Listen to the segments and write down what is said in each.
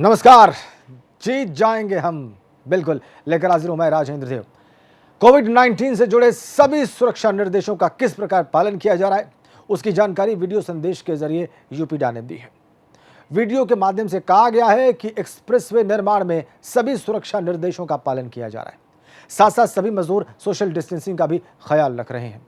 नमस्कार। जीत जाएंगे हम, बिल्कुल लेकर हाजिर हूं मैं राजेंद्र देव। कोविड-19 से जुड़े सभी सुरक्षा निर्देशों का किस प्रकार पालन किया जा रहा है, उसकी जानकारी वीडियो संदेश के जरिए यूपीडा ने दी है। वीडियो के माध्यम से कहा गया है कि एक्सप्रेसवे निर्माण में सभी सुरक्षा निर्देशों का पालन किया जा रहा है। साथ साथ सभी मजदूर सोशल डिस्टेंसिंग का भी ख्याल रख रहे हैं।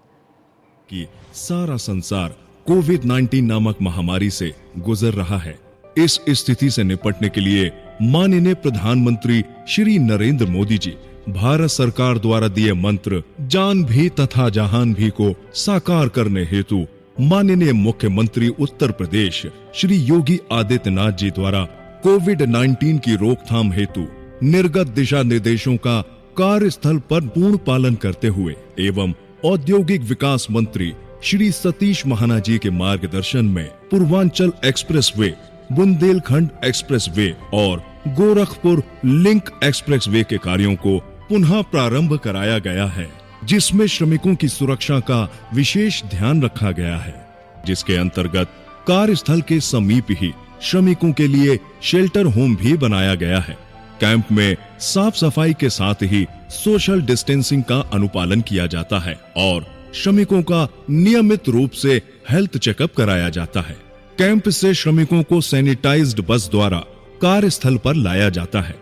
कि सारा संसार कोविड-19 नामक महामारी से गुजर रहा है। इस स्थिति से निपटने के लिए माननीय प्रधानमंत्री श्री नरेंद्र मोदी जी भारत सरकार द्वारा दिए मंत्र जान भी तथा जहान भी को साकार करने हेतु माननीय मुख्यमंत्री उत्तर प्रदेश श्री योगी आदित्यनाथ जी द्वारा कोविड-19 की रोकथाम हेतु निर्गत दिशा निर्देशों का कार्यस्थल पर पूर्ण पालन करते हुए एवं औद्योगिक विकास मंत्री श्री सतीश महाना जी के मार्गदर्शन में पूर्वांचल एक्सप्रेसवे, बुंदेलखंड एक्सप्रेसवे और गोरखपुर लिंक एक्सप्रेसवे के कार्यों को पुनः प्रारंभ कराया गया है, जिसमें श्रमिकों की सुरक्षा का विशेष ध्यान रखा गया है, जिसके अंतर्गत कार्यस्थल के समीप ही श्रमिकों के लिए शेल्टर होम भी बनाया गया है। कैंप में साफ सफाई के साथ ही सोशल डिस्टेंसिंग का अनुपालन किया जाता है और श्रमिकों का नियमित रूप से हेल्थ चेकअप कराया जाता है। कैंप से श्रमिकों को सैनिटाइज्ड बस द्वारा कार्यस्थल पर लाया जाता है।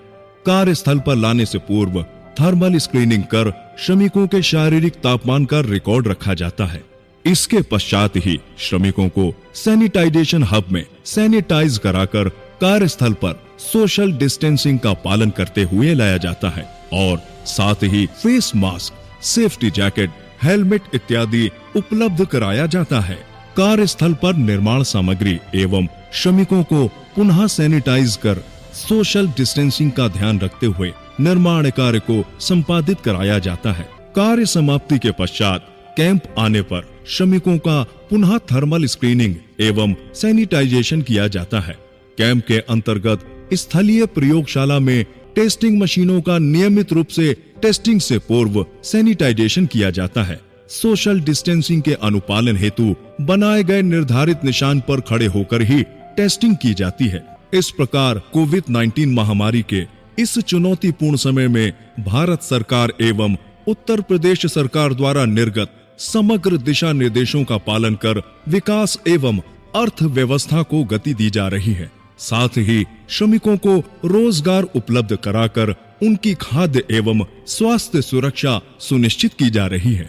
कार्यस्थल पर लाने से पूर्व थर्मल स्क्रीनिंग कर श्रमिकों के शारीरिक तापमान का रिकॉर्ड रखा जाता है। इसके पश्चात ही श्रमिकों को सैनिटाइजेशन हब में सैनिटाइज कराकर कार्यस्थल पर सोशल डिस्टेंसिंग का पालन करते हुए लाया जाता है और साथ ही face mask, safety jacket, helmet इत्यादि उपलब्ध कराया जाता है। कार्यस्थल पर निर्माण सामग्री एवं श्रमिकों को पुनः सैनिटाइज कर सोशल डिस्टेंसिंग का ध्यान रखते हुए निर्माण कार्य को संपादित कराया जाता है। कार्य समाप्ति के पश्चात कैंप आने पर श्रमिकों का पुनः थर्मल स्क्रीनिंग एवं सैनिटाइजेशन किया जाता है। कैंप के अंतर्गत स्थलीय प्रयोगशाला में टेस्टिंग मशीनों का नियमित रूप से टेस्टिंग से पूर्व सैनिटाइजेशन किया जाता है। सोशल डिस्टेंसिंग के अनुपालन हेतु बनाए गए निर्धारित निशान पर खड़े होकर ही टेस्टिंग की जाती है। इस प्रकार कोविड-19 महामारी के इस चुनौतीपूर्ण समय में भारत सरकार एवं उत्तर प्रदेश सरकार द्वारा निर्गत समग्र दिशा निर्देशों का पालन कर विकास एवं अर्थव्यवस्था को गति दी जा रही है। साथ ही श्रमिकों को रोजगार उपलब्ध कराकर उनकी खाद्य एवं स्वास्थ्य सुरक्षा सुनिश्चित की जा रही है।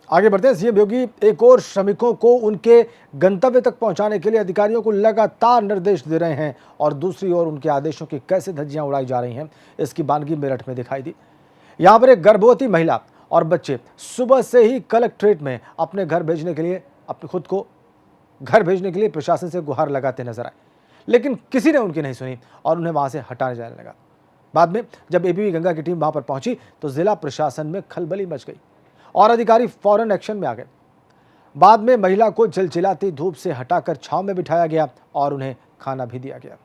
आगे बढ़ते हैं। सीएम योगी एक और श्रमिकों को उनके गंतव्य तक पहुंचाने के लिए अधिकारियों को लगातार निर्देश दे रहे हैं और दूसरी ओर उनके आदेशों की कैसे धज्जियां उड़ाई जा रही हैं, इसकी बानगी मेरठ में दिखाई दी। यहां पर एक गर्भवती महिला और बच्चे सुबह से ही कलेक्ट्रेट में अपने घर भेजने के लिए प्रशासन से गुहार लगाते नजर आए, लेकिन किसी ने उनकी नहीं सुनी और उन्हें वहां से हटाया जाने लगा। बाद में जब एबीपी गंगा की टीम वहां पर पहुंची तो जिला प्रशासन में खलबली मच गई और अधिकारी फौरन एक्शन में आ गए। बाद में महिला को चिलचिलाती धूप से हटाकर छांव में बिठाया गया और उन्हें खाना भी दिया गया।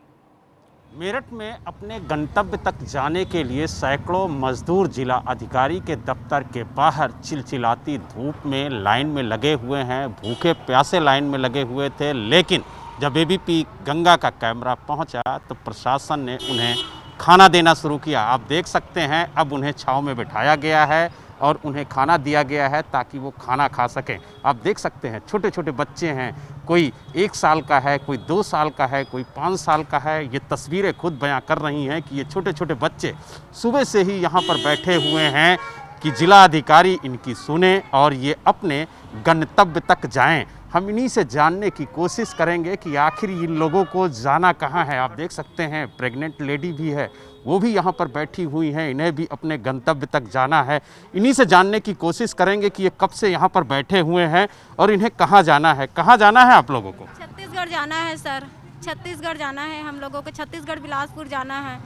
मेरठ में अपने गंतव्य तक जाने के लिए सैकड़ों मजदूर जिला अधिकारी के दफ्तर के बाहर चिलचिलाती धूप में लाइन में लगे हुए हैं, भूखे प्यासे लाइन में लगे हुए थे। लेकिन जब एबीपी गंगा का कैमरा पहुंचा तो प्रशासन ने उन्हें खाना देना शुरू किया। आप देख सकते हैं अब उन्हें छांव में बिठाया गया है और उन्हें खाना दिया गया है ताकि वो खाना खा सकें। आप देख सकते हैं छोटे छोटे बच्चे हैं, कोई 1 साल का है, कोई 2 साल का है, कोई 5 साल का है। ये तस्वीरें खुद बयां कर रही हैं कि ये छोटे छोटे बच्चे सुबह से ही यहाँ पर बैठे हुए हैं कि जिला अधिकारी इनकी सुने और ये अपने गंतव्य तक जाएं। हम इन्हीं से जानने की कोशिश करेंगे कि आखिर इन लोगों को जाना कहाँ है। आप देख सकते हैं प्रेग्नेंट लेडी भी है, वो भी यहाँ पर बैठी हुई हैं, इन्हें भी अपने गंतव्य तक जाना है। इन्हीं से जानने की कोशिश करेंगे कि ये कब से यहाँ पर बैठे हुए हैं और इन्हें कहाँ जाना है। कहाँ जाना है आप लोगों को? छत्तीसगढ़ जाना है सर, छत्तीसगढ़ जाना है हम लोगों को, छत्तीसगढ़ बिलासपुर जाना है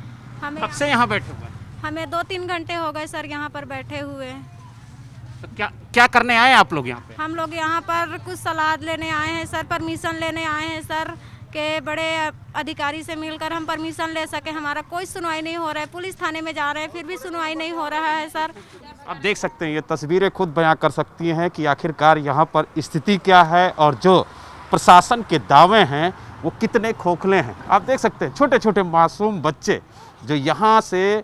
हमें। कब से यहाँ बैठे हुए? हमें 2-3 घंटे हो गए सर यहाँ पर बैठे हुए। तो क्या करने आए आप लोग यहाँ पे? हम लोग यहाँ पर कुछ सलाद लेने आए हैं सर, परमिशन लेने आए हैं सर के बड़े अधिकारी से मिलकर हम परमिशन ले सके। हमारा कोई सुनवाई नहीं हो रहा है, पुलिस थाने में जा रहे हैं फिर भी सुनवाई नहीं हो रहा है सर। आप देख सकते हैं ये तस्वीरें खुद बयां कर सकती हैं कि आखिरकार यहाँ पर स्थिति क्या है और जो प्रशासन के दावे हैं वो कितने खोखले हैं। आप देख सकते हैं छोटे छोटे मासूम बच्चे जो यहाँ से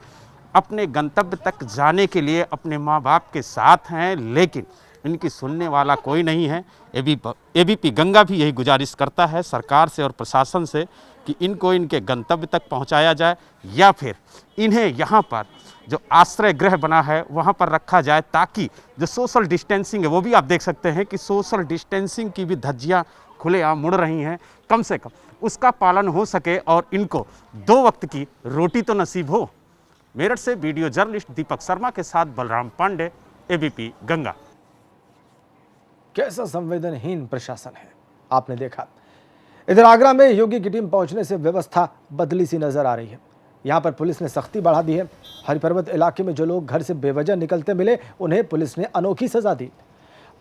अपने गंतव्य तक जाने के लिए अपने माँ बाप के साथ हैं, लेकिन इनकी सुनने वाला कोई नहीं है। एबीपी गंगा भी यही गुजारिश करता है सरकार से और प्रशासन से कि इनको इनके गंतव्य तक पहुंचाया जाए या फिर इन्हें यहाँ पर जो आश्रय गृह बना है वहाँ पर रखा जाए, ताकि जो सोशल डिस्टेंसिंग है वो भी आप देख सकते हैं कि सोशल डिस्टेंसिंग की भी धज्जियाँ खुलेआम मुड़ रही हैं, कम से कम उसका पालन हो सके और इनको 2 वक्त की रोटी तो नसीब हो। मेरठ से वीडियो जर्नलिस्ट दीपक शर्मा के साथ बलराम पांडे, एबीपी गंगा। कैसा संवेदनहीन प्रशासन है, आपने देखा। इधर आगरा में योगी की टीम पहुंचने से व्यवस्था बदली सी नजर आ रही है। यहां पर पुलिस ने सख्ती बढ़ा दी है। हरिपर्वत इलाके में जो लोग घर से बेवजह निकलते मिले उन्हें पुलिस ने अनोखी सजा दी।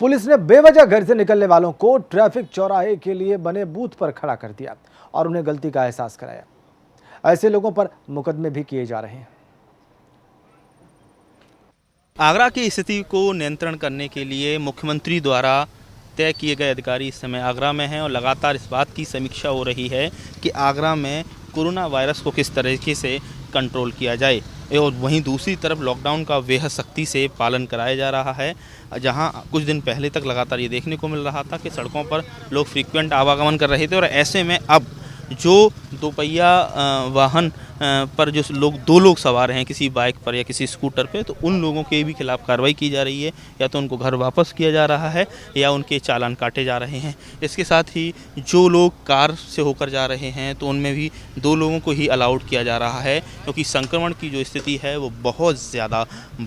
पुलिस ने बेवजह घर से निकलने वालों को ट्रैफिक चौराहे के लिए बने बूथ पर खड़ा कर दिया और उन्हें गलती का एहसास कराया। ऐसे लोगों पर मुकदमे भी किए जा रहे हैं। आगरा की स्थिति को नियंत्रण करने के लिए मुख्यमंत्री द्वारा तय किए गए अधिकारी इस समय आगरा में हैं और लगातार इस बात की समीक्षा हो रही है कि आगरा में कोरोना वायरस को किस तरीके से कंट्रोल किया जाए। और वहीं दूसरी तरफ लॉकडाउन का बेहद सख्ती से पालन कराया जा रहा है। जहां कुछ दिन पहले तक लगातार ये देखने को मिल रहा था कि सड़कों पर लोग फ्रीक्वेंट आवागमन कर रहे थे और ऐसे में अब जो दोपहिया वाहन पर जो लोग 2 लोग सवार हैं किसी बाइक पर या किसी स्कूटर पे, तो उन लोगों के भी खिलाफ कार्रवाई की जा रही है। या तो उनको घर वापस किया जा रहा है या उनके चालान काटे जा रहे हैं। इसके साथ ही जो लोग कार से होकर जा रहे हैं तो उनमें भी 2 लोगों को ही अलाउड किया जा रहा है, क्योंकि संक्रमण की जो स्थिति है वो बहुत ज़्यादा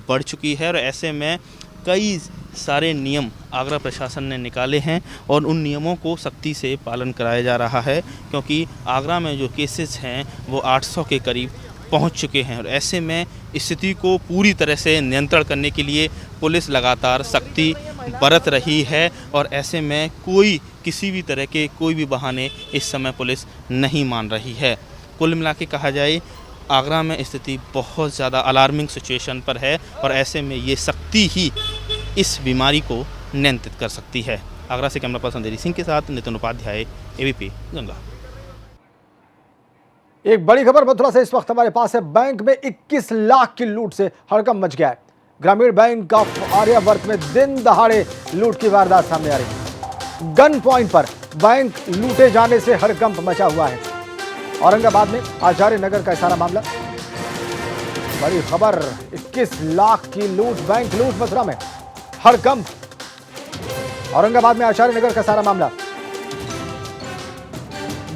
बढ़ चुकी है। और ऐसे में कई सारे नियम आगरा प्रशासन ने निकाले हैं और उन नियमों को सख्ती से पालन कराया जा रहा है, क्योंकि आगरा में जो केसेस हैं वो 800 के करीब पहुंच चुके हैं। और ऐसे में स्थिति को पूरी तरह से नियंत्रण करने के लिए पुलिस लगातार सख्ती बरत रही है और ऐसे में किसी भी तरह के कोई भी बहाने इस समय पुलिस नहीं मान रही है। कुल मिला के कहा जाए आगरा में स्थिति बहुत ज़्यादा अलार्मिंग सिचुएशन पर है और ऐसे में ये सख्ती ही इस बीमारी को नियंत्रित कर सकती है। आगरा से कैमरा पर्सन देरी सिंह के साथ नितिन उपाध्याय, एबीपी गंगा। एक बड़ी खबर मथुरा से इस वक्त हमारे पास है। बैंक में 21 लाख की लूट से हड़कंप मच गया है। ग्रामीण बैंक ऑफ आर्यावर्त में दिन दहाड़े लूट की वारदात सामने आ रही है। गन पॉइंट पर बैंक लूटे जाने से हड़कंप मचा हुआ है। औरंगाबाद में आचार्य नगर का सारा मामला, बड़ी खबर, 21 लाख की लूट, बैंक लूट मथुरा में हड़कंप। औरंगाबाद में आचार्य नगर का सारा मामला,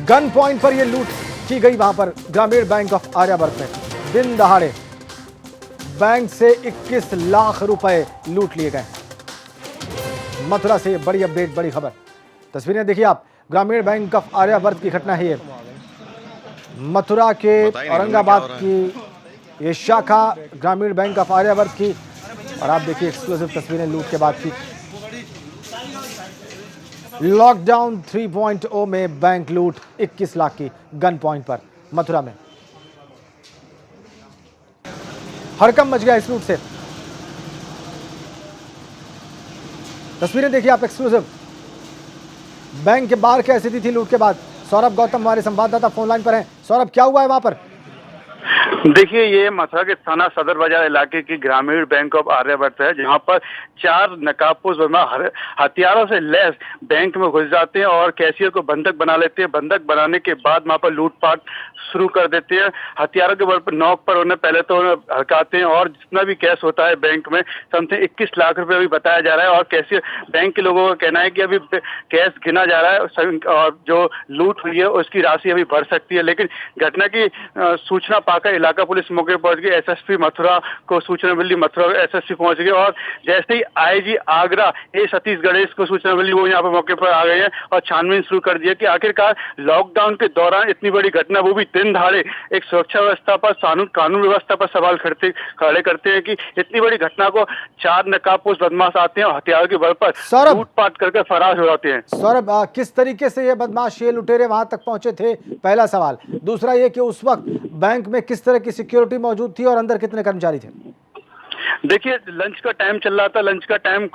गन पॉइंट पर यह लूट की गई। वहां पर ग्रामीण बैंक ऑफ आर्यावर्त में दिन दहाड़े बैंक से 21 लाख रुपए लूट लिए गए। मथुरा से बड़ी अपडेट, बड़ी खबर, तस्वीरें देखिए आप। ग्रामीण बैंक ऑफ आर्यावर्त की घटना है ये, मथुरा के औरंगाबाद की ये शाखा ग्रामीण बैंक ऑफ आर्यावर्त की। और आप देखिए एक्सक्लूसिव तस्वीरें लूट के बाद की। लॉकडाउन 3.0 में बैंक लूट 21 लाख की गन पॉइंट पर मथुरा में। हड़कंप मच गया इस लूट से। तस्वीरें देखिए आप एक्सक्लूसिव। बैंक के बाहर क्या स्थिति थी लूट के बाद? सौरभ गौतम हमारे संवाददाता फोन लाइन पर हैं। सौरभ, क्या हुआ है वहां पर? देखिए, ये मथुरा के थाना सदर बाजार इलाके की ग्रामीण बैंक ऑफ आर्यावर्त है, जहां पर 4 नकाबपोश बदमाश हथियारों से लैस बैंक में घुस जाते हैं और कैशियर को बंधक बना लेते हैं। बंधक बनाने के बाद वहां पर लूटपाट शुरू कर देते हैं। हथियारों के बल पर नोक पर उन्हें पहले तो हड़काते हैं और जितना भी कैश होता है बैंक में समथिंग 21 लाख रुपए अभी बताया जा रहा है। और कैशियर बैंक के लोगों का कहना है कि अभी कैश गिना जा रहा है और जो लूट हुई है उसकी राशि अभी बढ़ सकती है। लेकिन घटना की सूचना पाकर इलाका पुलिस मौके पर पहुंच गई। एसएसपी मथुरा को सूचना मिली, मथुरा एसएसपी पहुंच गए और जैसे ही आईजी आगरा ए सतीश गणेश को सूचना मिली वो यहाँ पर मौके पर आ गए हैं और छानबीन शुरू कर दिया कि आखिरकार लॉकडाउन के दौरान इतनी बड़ी घटना, वो भी दिन दहाड़े, एक सुरक्षा व्यवस्था पर, कानून व्यवस्था पर सवाल खड़े करते हैं कि इतनी बड़ी घटना को 4 नकाबपोश बदमाश आते हैं और हथियारों के बल पर लूटपाट करके फरार हो जाते हैं। सौरभ, किस तरीके से ये बदमाश, ये लुटेरे वहां तक पहुंचे थे, पहला सवाल। दूसरा ये कि उस वक्त बैंक में किस तरह की सिक्योरिटी मौजूद थी और अंदर कितने कर्मचारी थे? देखिए लंच का टाइम चल रहा था, लंच का टाइम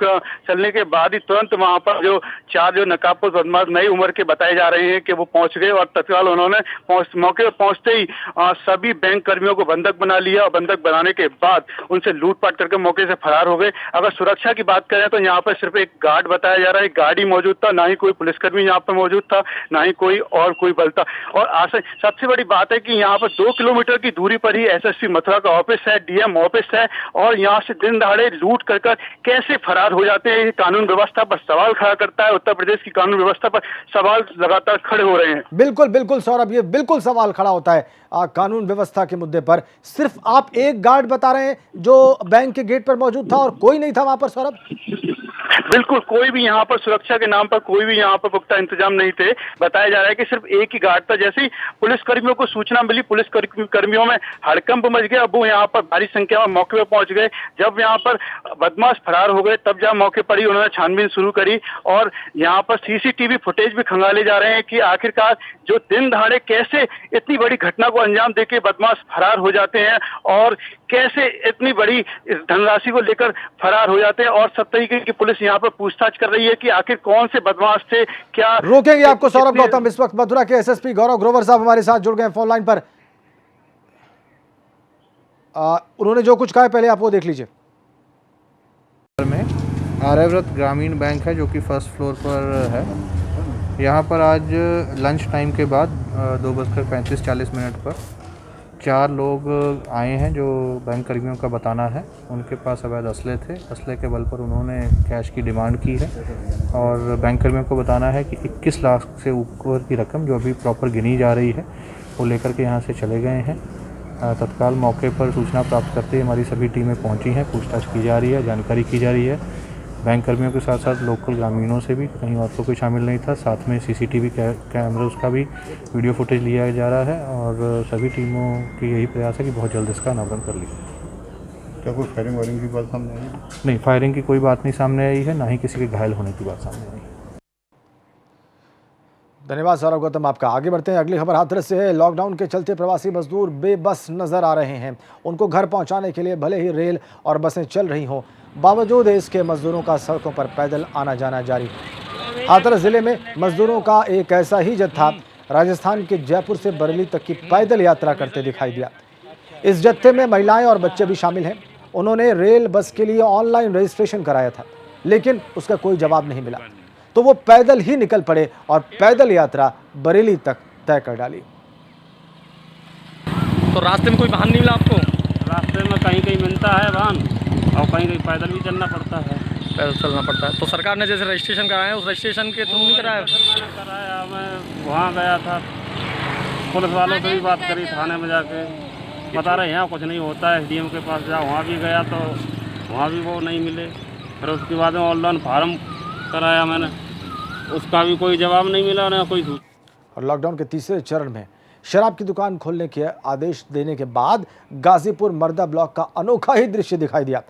चलने के बाद ही तुरंत वहां पर जो 4 जो नकाबपोश बदमाश नई उम्र के बताए जा रहे हैं कि वो पहुंच गए और तत्काल उन्होंने मौके पर पहुंचते ही सभी बैंक कर्मियों को बंधक बना लिया और बंधक बनाने के बाद उनसे लूटपाट करके मौके से फरार हो गए। अगर सुरक्षा की बात करें तो यहाँ पर सिर्फ एक गार्ड बताया जा रहा है, गार्ड ही मौजूद था, ना ही कोई पुलिसकर्मी यहाँ पर मौजूद था, ना ही कोई बल था। और सबसे बड़ी बात है कि यहाँ पर 2 किलोमीटर की दूरी पर ही एसएसपी मथुरा का ऑफिस है, डीएम ऑफिस है, और यहाँ से दिन दहाड़े लूट कर कैसे फरार हो जाते हैं, ये कानून व्यवस्था पर सवाल खड़ा करता है। उत्तर प्रदेश की कानून व्यवस्था पर सवाल लगातार खड़े हो रहे हैं। बिल्कुल बिल्कुल सौरभ, ये बिल्कुल सवाल खड़ा होता है कानून व्यवस्था के मुद्दे पर। सिर्फ आप एक गार्ड बता रहे हैं जो बैंक के गेट पर मौजूद था और कोई नहीं था वहां पर सौरभ? बिल्कुल, कोई भी यहाँ पर सुरक्षा के नाम पर कोई भी यहाँ पर पुख्ता इंतजाम नहीं थे। बताया जा रहा है कि सिर्फ एक ही गार्ड था। जैसे ही पुलिस कर्मियों को सूचना मिली, पुलिस कर्मियों में हड़कंप मच गया। अब वो यहाँ पर भारी संख्या में मौके पर पहुंच गए। जब यहाँ पर बदमाश फरार हो गए तब जहाँ मौके पर ही उन्होंने छानबीन शुरू करी और यहाँ पर सीसीटीवी फुटेज भी खंगाले जा रहे हैं कि आखिरकार जो दिन दहाड़े कैसे इतनी बड़ी घटना को अंजाम देके बदमाश फरार हो जाते हैं और कैसे इतनी बड़ी धनराशि को लेकर फरार हो जाते हैं। और सब तरीके की पुलिस यहाँ पर पूछताछ कर रही है कि आखिर कौन से बदमाश थे, क्या रोकेंगे आपको सौरभ गौतम। इस वक्त मथुरा के एसएसपी गौरव ग्रोवर साहब हमारे साथ जुड़ गए फोन लाइन पर। उन्होंने जो कुछ कहा है पहले आप वो देख लीजिए। में आर्यव्रत ग्रामीण बैंक है जो कि फर्स्ट फ्लोर पर है। यहाँ पर आज लंच टाइम के बाद 2:35-40 पर 4 लोग आए हैं जो बैंक कर्मियों का बताना है। उनके पास अवैध असले थे। असले के बल पर उन्होंने कैश की डिमांड की है और बैंक कर्मियों को बताना है कि 21 लाख से ऊपर की रकम जो अभी प्रॉपर गिनी जा रही है वो लेकर के यहाँ से चले गए हैं। तत्काल मौके पर सूचना प्राप्त करते ही हमारी सभी टीमें पहुँची हैं, पूछताछ की जा रही है, जानकारी की जा रही है। बैंक कर्मियों के साथ साथ लोकल ग्रामीणों से भी, कहीं और तो कोई शामिल नहीं था। साथ में सीसीटीवी कैमरा उसका भी वीडियो फुटेज लिया जा रहा है और सभी टीमों की यही प्रयास है कि बहुत जल्द इसका अनावरण कर लिया। क्या कोई फायरिंग वायरिंग की बात सामने आई? नहीं, फायरिंग की कोई बात नहीं सामने आई है, ना ही किसी के घायल होने की बात सामने आई। धन्यवाद सौरभ गौतम आपका। आगे बढ़ते हैं, अगली खबर हाथरस से है। लॉकडाउन के चलते प्रवासी मजदूर बेबस नजर आ रहे हैं। उनको घर पहुंचाने के लिए भले ही रेल और बसें चल रही हों, बावजूद इसके मजदूरों का सड़कों पर पैदल आना जाना जारी है। हाथरस जिले में मजदूरों का एक ऐसा ही जत्था राजस्थान के जयपुर से बरेली तक की पैदल यात्रा करते दिखाई दिया। इस जत्थे में महिलाएं और बच्चे भी शामिल हैं। उन्होंने रेल बस के लिए ऑनलाइन रजिस्ट्रेशन कराया था, लेकिन उसका कोई जवाब नहीं मिला, तो वो पैदल ही निकल पड़े और पैदल यात्रा बरेली तक तय कर डाली। तो रास्ते में कोई वाहन नहीं मिला आपको? रास्ते में कहीं कहीं मिलता है वाहन और कहीं कहीं पैदल भी चलना पड़ता है। पैदल चलना पड़ता है। तो सरकार ने जैसे रजिस्ट्रेशन कराया है उस रजिस्ट्रेशन के थ्रू नहीं कराया? मैं वहाँ गया था, पुलिस वालों से भी बात करी, थाने में जाके बता रहे हैं यहाँ कुछ नहीं होता है। एसडीएम के पास जाओ, वहाँ भी गया तो वहाँ भी वो नहीं मिले। फिर उसके बाद में ऑनलाइन फार्म कराया मैंने, उसका भी कोई जवाब नहीं मिला ना कोई। और लॉकडाउन के तीसरे चरण में शराब की दुकान खोलने के आदेश देने के बाद गाजीपुर मर्दा ब्लॉक का अनोखा ही दृश्य दिखाई दिया।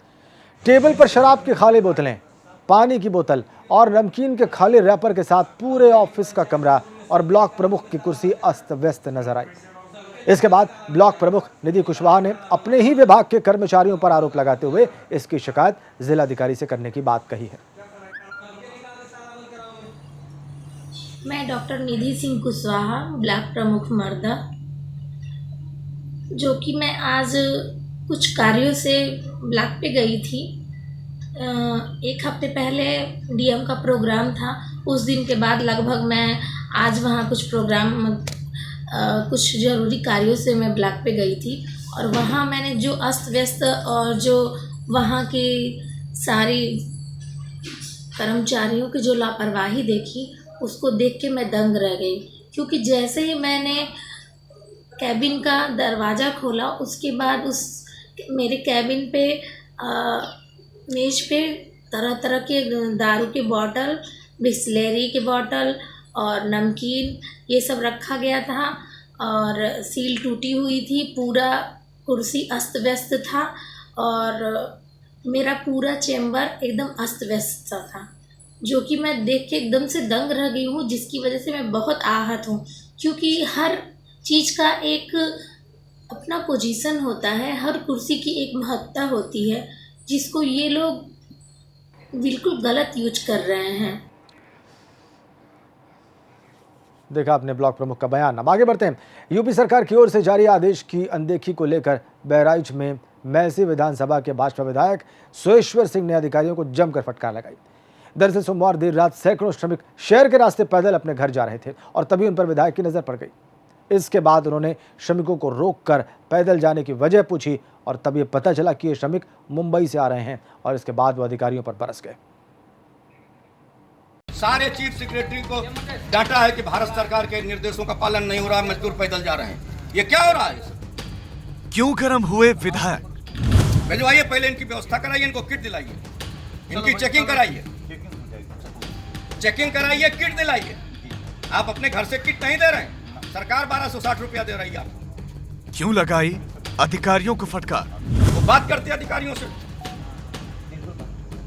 टेबल पर शराब की खाली बोतलें, पानी की बोतल और नमकीन के खाली रैपर के साथ पूरे ऑफिस का कमरा और ब्लॉक प्रमुख की कुर्सी अस्त व्यस्त नजर आई। इसके बाद ब्लॉक प्रमुख निधि कुशवाहा ने अपने ही विभाग के कर्मचारियों पर आरोप लगाते हुए इसकी शिकायत जिलाधिकारी से करने की बात कही है। मैं डॉक्टर निधि सिंह कुशवाहा, ब्लॉक प्रमुख मर्दा, जो कि मैं आज कुछ कार्यों से ब्लॉक पे गई थी। 1 हफ्ते पहले डीएम का प्रोग्राम था, उस दिन के बाद लगभग मैं आज वहाँ कुछ ज़रूरी कार्यों से मैं ब्लॉक पे गई थी और वहाँ मैंने जो अस्त व्यस्त और जो वहाँ की सारी कर्मचारियों की जो लापरवाही देखी, उसको देख के मैं दंग रह गई। क्योंकि जैसे ही मैंने कैबिन का दरवाज़ा खोला, उसके बाद मेरे कैबिन पे मेज पे तरह तरह के दारू के बॉटल, बिस्लेरी के बॉटल और नमकीन ये सब रखा गया था और सील टूटी हुई थी। पूरा कुर्सी अस्त व्यस्त था और मेरा पूरा चेम्बर एकदम अस्त व्यस्त था, जो कि मैं देख के एकदम से दंग रह गई हूँ, जिसकी वजह से मैं बहुत आहत हूँ। क्योंकि हर चीज़ का एक अपना पोजीशन होता है, हर कुर्सी की एक महत्ता होती है। जिसको ये लोग बिल्कुल गलत यूज कर रहे हैं। देखा आपने ब्लॉक प्रमुख का बयान। अब आगे बढ़ते हैं। यूपी सरकार की ओर से जारी आदेश की अनदेखी को लेकर बहराइच में मैसी विधानसभा के भाजपा विधायक सुरेश्वर सिंह ने अधिकारियों को जमकर फटकार लगाई। दरअसल सोमवार देर रात सैकड़ों श्रमिक शहर के रास्ते पैदल अपने घर जा रहे थे और तभी उन पर विधायक की नजर पड़ गई। इसके बाद उन्होंने श्रमिकों को रोककर पैदल जाने की वजह पूछी और तब ये पता चला कि ये श्रमिक मुंबई से आ रहे हैं और इसके बाद वो अधिकारियों पर बरस गए। सारे चीफ सेक्रेटरी को डांटा है कि भारत सरकार के निर्देशों का पालन नहीं हो रहा, मजदूर पैदल जा रहे हैं। ये क्या हो रहा है? क्यों गर्म हुए विधायक? भिजवाइए, पहले इनकी व्यवस्था कराइए, इनको किट दिलाइए, इनकी चेकिंग कराइए, किट दिलाइए। आप अपने घर से किट नहीं दे रहे हैं, सरकार 1260 रुपया दे रही है आपको। क्यों लगाई अधिकारियों को फटकार? वो बात करते हैं अधिकारियों से।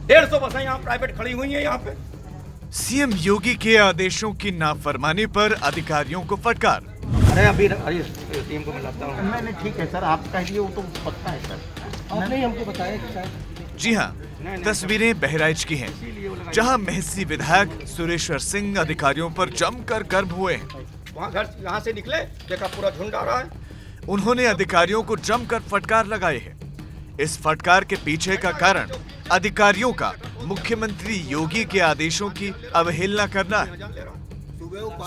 150 बसें यहाँ प्राइवेट खड़ी हुई हैं यहाँ पे। सीएम योगी के आदेशों की नाफरमानी पर अधिकारियों को फटकार। अरे अभी टीम को मिलाता हूँ। मैंने ठीक है सर, आप कहिए, वो तो पक्का है सर। आपने हमको बताया कि सर। जी हाँ, तस्वीरें बहराइच की हैं, जहां महसी विधायक सुरेश्वर सिंह अधिकारियों पर जमकर गर्म हुए हैं। वहाँ घर यहाँ से निकले, देखा पूरा झुंड आ रहा है। उन्होंने अधिकारियों को जमकर फटकार लगाए हैं। इस फटकार के पीछे का कारण अधिकारियों का मुख्यमंत्री योगी के आदेशों की अवहेलना करना है।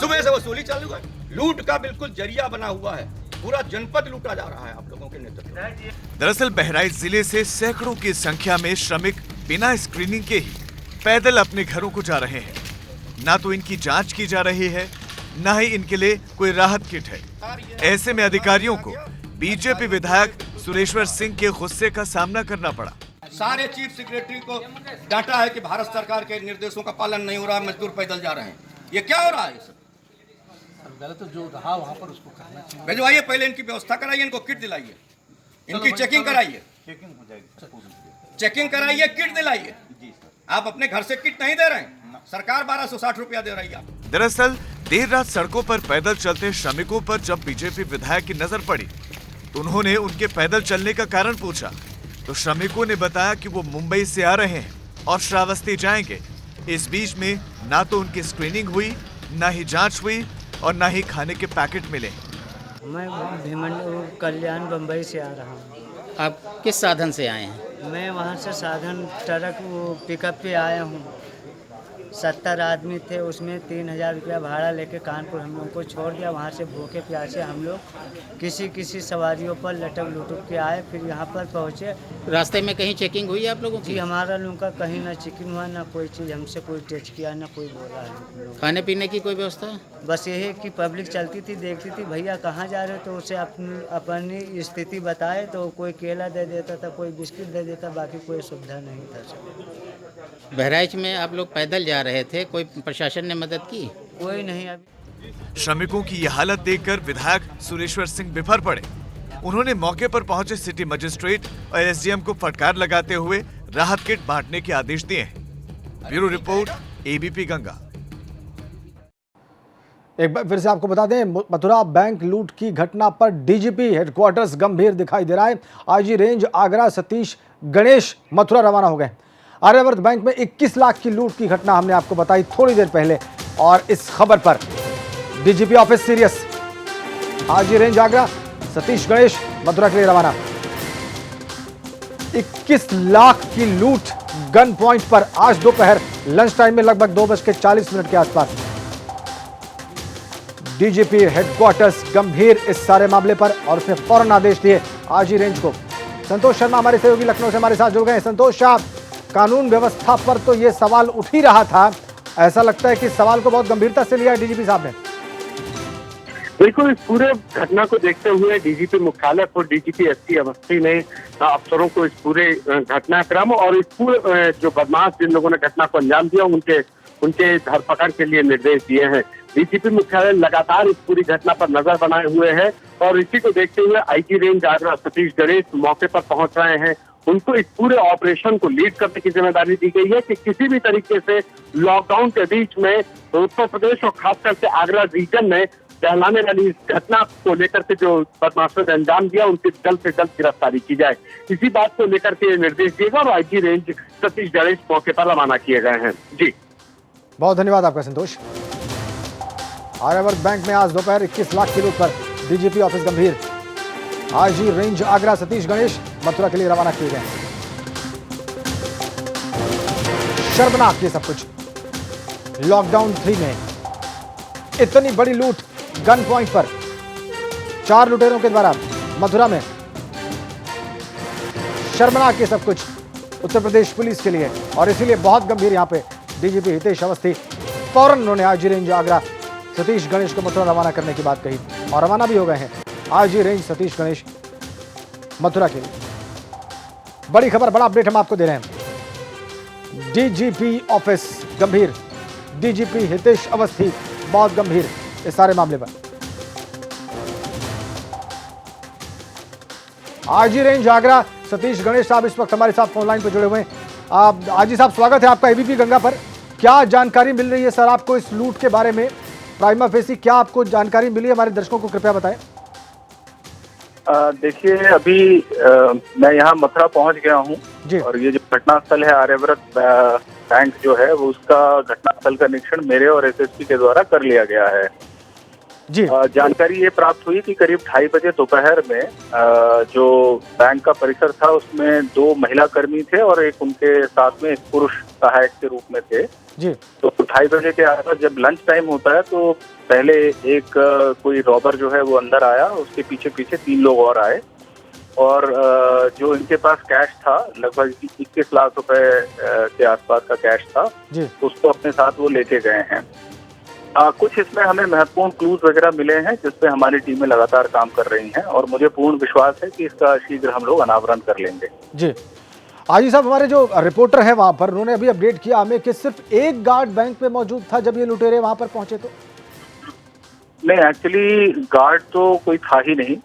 सुबह से वसूली चालू है, लूट का बिल्कुल जरिया बना हुआ है, पूरा जनपद लूटा जा रहा है आप लोगों के नेतृत्व। दरअसल बहराइच जिले से सैकड़ों की संख्या में श्रमिक बिना स्क्रीनिंग के ही पैदल अपने घरों को जा रहे हैं। ना तो इनकी जांच की जा रही है, ना ही इनके लिए कोई राहत किट है। ऐसे में अधिकारियों को बीजेपी विधायक सुरेश्वर सिंह के गुस्से का सामना करना पड़ा। सारे चीफ सेक्रेटरी को डांटा है कि भारत सरकार के निर्देशों का पालन नहीं हो रहा, मजदूर पैदल जा रहे हैं। ये क्या हो रहा है? गलत जो रहा वहाँ पर उसको करना चाहिए। भिजवाइए, पहले इनकी व्यवस्था कराइए, इनको किट दिलाइए, इनकी चेकिंग कराइए, किट दिलाइए। आप अपने घर से किट नहीं दे रहे हैं, सरकार 1260 रुपया दे रही है। दरअसल देर रात सड़कों पर पैदल चलते श्रमिकों पर जब बीजेपी विधायक की नजर पड़ी तो उन्होंने उनके पैदल चलने का कारण पूछा तो श्रमिकों ने बताया कि वो मुंबई से आ रहे हैं और श्रावस्ती जाएंगे। इस बीच में ना तो उनकी स्क्रीनिंग हुई, ना ही जांच हुई और ना ही खाने के पैकेट मिले। मैं कल्याण बम्बई से आ रहा हूँ। आप किस साधन से आए हैं? मैं वहाँ से साधन ट्रक पिकअप पे आया हूँ। 70 आदमी थे, उसमें 3000 रुपया भाड़ा लेके कानपुर हम लोग को छोड़ दिया। वहाँ से भूखे प्यासे हम लोग किसी सवारियों पर लटक लुटक के आए, फिर यहाँ पर पहुँचे। रास्ते में कहीं चेकिंग हुई आप लोगों की? जी, हमारा लोगों का कहीं ना चेकिंग हुआ, ना कोई चीज़ हमसे कोई टेस्ट किया, ना कोई बोला है। खाने पीने की कोई व्यवस्था? बस यही कि पब्लिक चलती थी, देखती थी, भैया कहाँ जा रहे, तो उसे अपनी स्थिति बताए तो कोई केला दे देता था, कोई बिस्किट दे देता, बाकी कोई सुविधा नहीं था। बहराइच में आप लोग पैदल जा रहे थे, कोई प्रशासन ने मदद की? कोई नहीं। अभी श्रमिकों की यह हालत देखकर विधायक सुरेश्वर सिंह बिफर पड़े। उन्होंने मौके पर पहुंचे सिटी मजिस्ट्रेट और एसडीएम को फटकार लगाते हुए राहत किट बांटने के आदेश दिए हैं। Bureau report, ABP Ganga. एक बार फिर से आपको बता दें, मथुरा बैंक लूट की घटना पर डीजीपी हेडक्वार्टर्स गंभीर दिखाई दे रहा है। आईजी रेंज आगरा सतीश गणेश मथुरा रवाना हो गए। आर्यावर्त बैंक में 21 लाख की लूट की घटना हमने आपको बताई थोड़ी देर पहले और इस खबर पर DGP office serious. IG range Agra Satish Ganesh Mathura के लिए रवाना। 21 लाख की लूट गन पॉइंट पर आज दोपहर लंच टाइम में लगभग 2:40 के आसपास। डीजीपी हेडक्वार्टर्स गंभीर इस सारे मामले पर और उसने फौरन आदेश दिए आईजी रेंज को। संतोष शर्मा हमारे सहयोगी लखनऊ से हमारे साथ जुड़ गए। संतोष साहब, कानून व्यवस्था पर तो ये सवाल उठ ही रहा था, ऐसा लगता है कि सवाल को बहुत गंभीरता से लिया डीजीपी साहब ने। बिल्कुल, इस पूरे घटना को देखते हुए डीजीपी मुख्यालय और डीजीपी एसपी अवस्थी ने अफसरों को इस पूरे घटनाक्रम और इस पूरे जो बदमाश जिन लोगों ने घटना को अंजाम दिया उनके धरपकड़ के लिए निर्देश दिए हैं। डीजीपी मुख्यालय लगातार इस पूरी घटना पर नजर बनाए हुए है और इसी को देखते हुए आईजी रेंज आगरा सतीश गणेश मौके पर पहुंच रहे हैं। उनको इस पूरे ऑपरेशन को लीड करने की जिम्मेदारी दी गई है कि किसी भी तरीके से लॉकडाउन के बीच में उत्तर प्रदेश और खासकर से आगरा रीजन में दहलाने वाली इस घटना को लेकर के जो बदमाशों ने अंजाम दिया उनकी जल्द से जल्द गिरफ्तारी की जाए। इसी बात को लेकर के निर्देश दिए गए और आईजी रेंज सतीश गणेश मौके पर रवाना किए गए हैं। जी बहुत धन्यवाद आपका संतोष। आर्यावर्त बैंक में आज दोपहर 21 लाख की लूट पर डीजीपी ऑफिस गंभीर। आईजी रेंज आगरा सतीश गणेश मथुरा के लिए रवाना किए गए। शर्मनाक ये सब कुछ। लॉकडाउन 3 में इतनी बड़ी लूट गन पॉइंट पर 4 लुटेरों के द्वारा मथुरा में। शर्मनाक ये सब कुछ उत्तर प्रदेश पुलिस के लिए और इसीलिए बहुत गंभीर यहां पे डीजीपी हितेश अवस्थी फौरन उन्होंने आईजी रेंज आगरा सतीश गणेश को मथुरा रवाना करने की बात कही और रवाना भी हो गए हैं आईजी रेंज सतीश गणेश मथुरा के लिए। बड़ी खबर, बड़ा अपडेट हम आपको दे रहे हैं। डीजीपी ऑफिस गंभीर, डीजीपी हितेश अवस्थी बहुत गंभीर इस सारे मामले पर। आईजी रेंज आगरा सतीश गणेश साहब इस वक्त हमारे साथ फोन लाइन पर जुड़े हुए हैं। आईजी साहब स्वागत है आपका एबीपी गंगा पर। क्या जानकारी मिल रही है सर आपको इस लूट के बारे में? प्राइमा फेसी क्या आपको जानकारी मिली है? हमारे दर्शकों को कृपया बताएं। देखिए अभी मैं यहाँ मथुरा पहुँच गया हूँ और ये जो घटनास्थल है आर्यावर्त बैंक जो है वो उसका घटनास्थल का निरीक्षण मेरे और एसएसपी के द्वारा कर लिया गया है। जी जानकारी ये प्राप्त हुई कि करीब 2:30 बजे दोपहर में जो बैंक का परिसर था उसमें 2 महिला कर्मी थे और एक उनके साथ में एक पुरुष सहायक के रूप में थे। जी तो 2:30 बजे के आसपास जब लंच टाइम होता है तो पहले एक कोई रॉबर जो है वो अंदर आया, उसके पीछे पीछे 3 लोग और आए और जो इनके पास कैश था लगभग 21 लाख रुपए के आसपास का कैश था जी। उसको अपने साथ वो लेके गए हैं। कुछ इसमें हमें महत्वपूर्ण क्लूज वगैरह मिले हैं जिसपे हमारी टीमें लगातार काम कर रही हैं और मुझे पूर्ण विश्वास है कि इसका शीघ्र हम लोग अनावरण कर लेंगे। जी आईजी साहब, हमारे जो रिपोर्टर है वहां पर उन्होंने अभी अपडेट किया हमें कि सिर्फ एक गार्ड बैंक में मौजूद था जब ये लुटेरे वहां पर पहुंचे। तो नहीं, एक्चुअली गार्ड तो कोई था ही नहीं।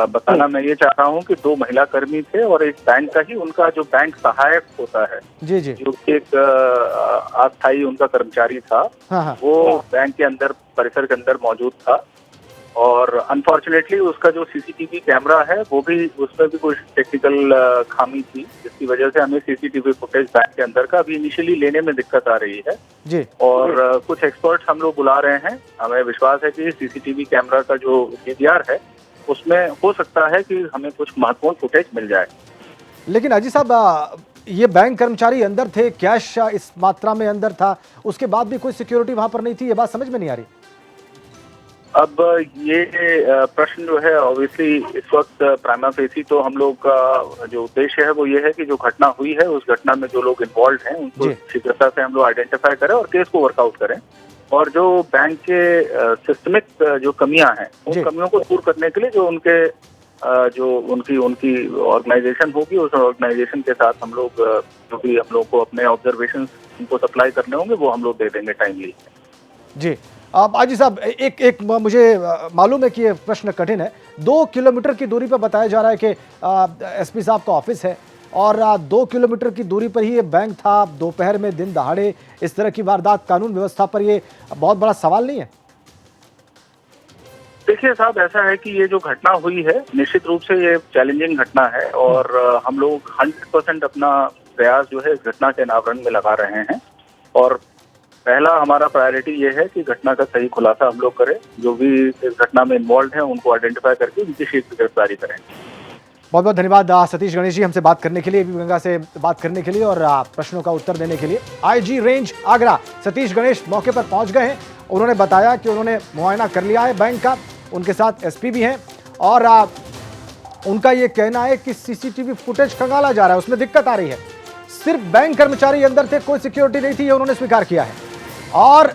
बताना मैं ये चाह रहा हूँ कि 2 महिला कर्मी थे और एक बैंक का ही उनका जो बैंक सहायक होता है जी जी जो एक अस्थायी उनका कर्मचारी था वो बैंक के अंदर परिसर के अंदर मौजूद था और अनफॉर्चुनेटली उसका जो सीसीटीवी कैमरा है वो भी उसमें भी कुछ टेक्निकल खामी थी जिसकी वजह से हमें सीसीटीवी फुटेज बैंक के अंदर का अभी इनिशियली लेने में दिक्कत आ रही है जी। और कुछ एक्सपर्ट्स हम लोग बुला रहे हैं। हमें विश्वास है कि सीसीटीवी कैमरा का जो डीवीआर है उसमें हो सकता है कि हमें कुछ महत्वपूर्ण फुटेज मिल जाए। लेकिन अजी साहब ये बैंक कर्मचारी अंदर थे, कैश इस मात्रा में अंदर था, उसके बाद भी कोई सिक्योरिटी वहां पर नहीं थी, ये बात समझ में नहीं आ रही। अब ये प्रश्न जो है ऑब्वियसली इस वक्त प्राइमा फेसी तो हम लोग का जो उद्देश्य है वो ये है कि जो घटना हुई है उस घटना में जो लोग इन्वॉल्व हैं उनको शीघ्रता से हम लोग आइडेंटिफाई करें और केस को वर्कआउट करें और जो बैंक के सिस्टमिक जो कमियां हैं उन कमियों को दूर करने के लिए जो उनके जो उनकी ऑर्गेनाइजेशन होगी उस ऑर्गेनाइजेशन के साथ हम लोग जो भी हम लोग को अपने ऑब्जर्वेशन उनको सप्लाई करने होंगे वो हम लोग दे देंगे टाइमली। जी अब आजी साहब एक मुझे मालूम है कि ये प्रश्न कठिन है। 2 किलोमीटर की दूरी पर बताया जा रहा है कि एसपी साहब का ऑफिस है और 2 किलोमीटर की दूरी पर ही ये बैंक था। दोपहर में दिन दहाड़े इस तरह की वारदात कानून व्यवस्था पर ये बहुत बड़ा सवाल नहीं है? देखिए साहब, ऐसा है कि ये जो घटना हुई है निश्चित रूप से ये चैलेंजिंग घटना है और हम लोग 100% अपना प्रयास जो है इस घटना के अनावरण में लगा रहे हैं और पहला हमारा प्रायोरिटी ये है कि घटना का सही खुलासा हम लोग करें, जो भी इस घटना में इन्वॉल्व हैं उनको आइडेंटिफाई करके उनकी शीघ्र गिरफ्तारी करें। बहुत बहुत धन्यवाद सतीश गणेश जी हमसे बात करने के लिए, एबीपी गंगा से बात करने के लिए और प्रश्नों का उत्तर देने के लिए। आईजी रेंज आगरा सतीश गणेश मौके पर पहुंच गए हैं। उन्होंने बताया कि उन्होंने मुआयना कर लिया है बैंक का, उनके साथ एसपी भी हैं और उनका ये कहना है कि सीसीटीवी फुटेज खंगाला जा रहा है, उसमें दिक्कत आ रही है। सिर्फ बैंक कर्मचारी अंदर थे, कोई सिक्योरिटी नहीं थी, ये उन्होंने स्वीकार किया है और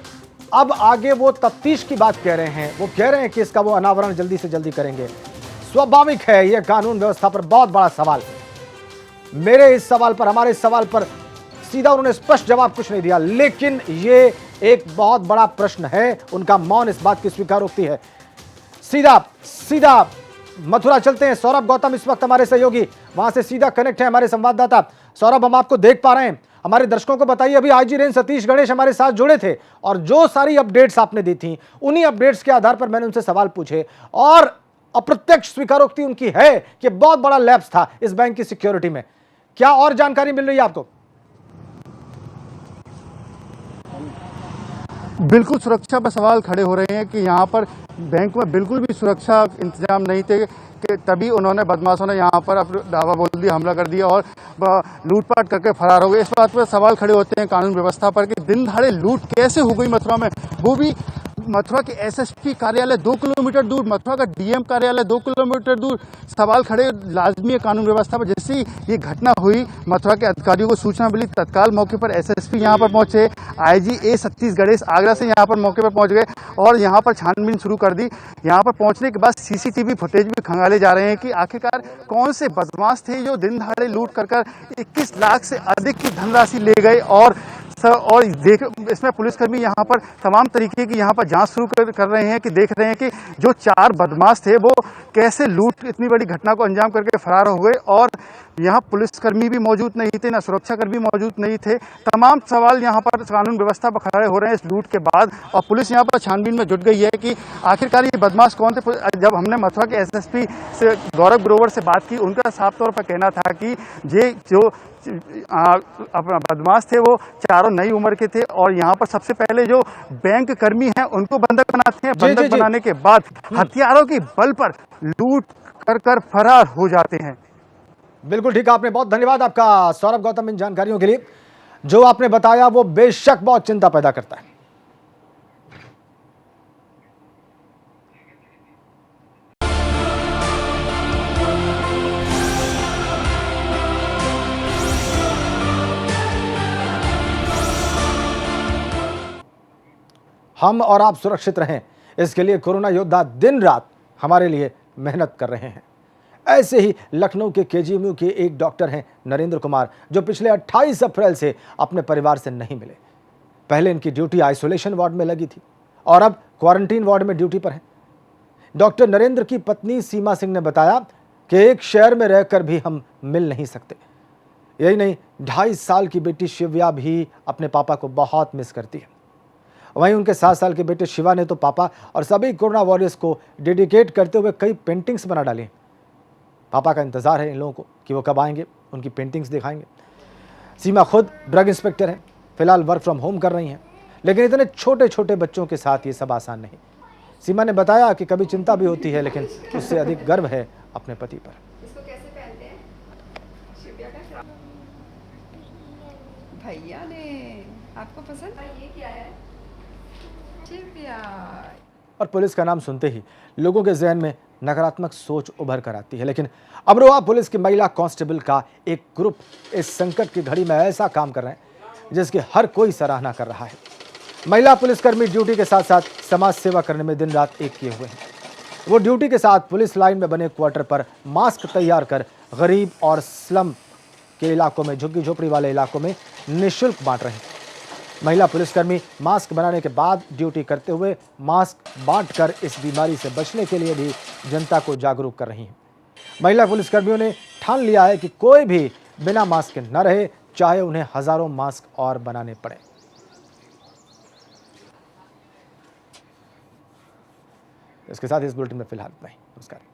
अब आगे वो तफ्तीश की बात कह रहे हैं। वो कह रहे हैं कि इसका वो अनावरण जल्दी से जल्दी करेंगे। स्वाभाविक है यह कानून व्यवस्था पर बहुत बड़ा सवाल। मेरे इस सवाल पर, हमारे इस सवाल पर सीधा उन्होंने स्पष्ट जवाब कुछ नहीं दिया, लेकिन ये एक बहुत बड़ा प्रश्न है। उनका मौन इस बात की स्वीकारोक्ति है। सीधा मथुरा चलते हैं। सौरभ गौतम इस वक्त हमारे सहयोगी वहां से सीधा कनेक्ट है, हमारे संवाददाता। सौरभ, हम आपको देख पा रहे हैं हमारे दर्शकों को बताइए, अभी आईजी रेंज सतीश गणेश हमारे साथ जुड़े थे और जो सारी अपडेट्स आपने दी थी उन्हीं अपडेट्स के आधार पर मैंने उनसे सवाल पूछे और अप्रत्यक्ष स्वीकारोक्ति उनकी है कि बहुत बड़ा लैप्स था इस बैंक की सिक्योरिटी में। क्या और जानकारी मिल रही है आपको? बिल्कुल सुरक्षा पर सवाल खड़े हो रहे हैं कि यहाँ पर बैंक में बिल्कुल भी सुरक्षा इंतजाम नहीं थे कि तभी उन्होंने बदमाशों ने यहाँ पर अपना दावा बोल दिया, हमला कर दिया और लूटपाट करके फरार हो गए। इस बात पर सवाल खड़े होते हैं कानून व्यवस्था पर कि दिन दहाड़े लूट कैसे हो गई मथुरा में, वो भी मथुरा के एसएसपी कार्यालय 2 किलोमीटर दूर, मथुरा का डीएम कार्यालय 2 किलोमीटर दूर। सवाल खड़े लाजमी है कानून व्यवस्था पर। जैसे ही ये घटना हुई, मथुरा के अधिकारियों को सूचना मिली, तत्काल मौके पर एसएसपी यहाँ पर पहुंचे, आईजी ए सतीश गणेश आगरा से यहाँ पर मौके पर पहुंच गए और यहाँ पर छानबीन शुरू कर दी। यहाँ पर पहुंचने के बाद सीसीटीवी फुटेज भी खंगाले जा रहे हैं कि आखिरकार कौन से बदमाश थे जो दिन दहाड़े लूट कर 21 लाख से अधिक की धनराशि ले गए। और देख इसमें पुलिसकर्मी यहाँ पर तमाम तरीके की यहाँ पर जांच शुरू कर रहे हैं कि देख रहे हैं कि जो 4 बदमाश थे वो कैसे लूट इतनी बड़ी घटना को अंजाम करके फरार हो गए। और यहाँ पुलिसकर्मी भी मौजूद नहीं थे, ना सुरक्षाकर्मी मौजूद नहीं थे। तमाम सवाल यहाँ पर कानून व्यवस्था पर खड़े हो रहे हैं इस लूट के बाद। और पुलिस यहाँ पर छानबीन में जुट गई है कि आखिरकार ये बदमाश कौन थे। जब हमने मथुरा के एसएसपी से गौरव ग्रोवर से बात की, उनका साफ तौर पर कहना था कि ये जो अपना बदमाश थे वो चारों नई उम्र के थे और यहाँ पर सबसे पहले जो बैंक कर्मी हैं उनको बंधक बनाते हैं, बंधक बनाने के बाद हथियारों के बल पर लूट कर फरार हो जाते हैं। बिल्कुल ठीक, आपने बहुत धन्यवाद आपका सौरभ गौतम इन जानकारियों के लिए। जो आपने बताया वो बेशक बहुत चिंता पैदा करता है। हम और आप सुरक्षित रहें, इसके लिए कोरोना योद्धा दिन रात हमारे लिए मेहनत कर रहे हैं। ऐसे ही लखनऊ के केजीएमयू के एक डॉक्टर हैं नरेंद्र कुमार, जो पिछले 28 अप्रैल से अपने परिवार से नहीं मिले। पहले इनकी ड्यूटी आइसोलेशन वार्ड में लगी थी और अब क्वारंटीन वार्ड में ड्यूटी पर हैं। डॉक्टर नरेंद्र की पत्नी सीमा सिंह ने बताया कि एक शहर में रहकर भी हम मिल नहीं सकते। यही नहीं, 2.5 साल की बेटी शिव्या भी अपने पापा को बहुत मिस करती है। वहीं उनके 7 साल के बेटे शिवा ने तो पापा और सभी कोरोना वॉरियर्स को डेडिकेट करते हुए कई पेंटिंग्स बना डाली। पापा का इंतजार है इन लोगों को कि वो कब आएंगे, उनकी पेंटिंग्स दिखाएंगे। सीमा खुद ड्रग इंस्पेक्टर हैं, फिलहाल वर्क फ्रॉम होम कर रही हैं, लेकिन इतने छोटे छोटे बच्चों के साथ ये सब आसान नहीं। सीमा ने बताया कि कभी चिंता भी होती है, लेकिन उससे अधिक गर्व है अपने पति पर। भैया ने आपको पसंद ये क्या है? और पुलिस का नाम सुनते ही लोगों के जहन में नकारात्मक सोच उभर कर आती है, लेकिन अमरोहा पुलिस की महिला कांस्टेबल का एक ग्रुप इस संकट की घड़ी में ऐसा काम कर रहे हैं जिसकी हर कोई सराहना कर रहा है। महिला पुलिसकर्मी ड्यूटी के साथ साथ समाज सेवा करने में दिन रात एक किए हुए हैं। वो ड्यूटी के साथ पुलिस लाइन में बने क्वार्टर पर मास्क तैयार कर गरीब और स्लम के इलाकों में, झुग्गी झोपड़ी वाले इलाकों में निःशुल्क बांट रहे हैं। महिला पुलिसकर्मी मास्क बनाने के बाद ड्यूटी करते हुए मास्क बांटकर इस बीमारी से बचने के लिए भी जनता को जागरूक कर रही हैं। महिला पुलिसकर्मियों ने ठान लिया है कि कोई भी बिना मास्क के न रहे, चाहे उन्हें हजारों मास्क और बनाने पड़े। इसके साथ इस बुलेटिन में फिलहाल इतना ही। नमस्कार।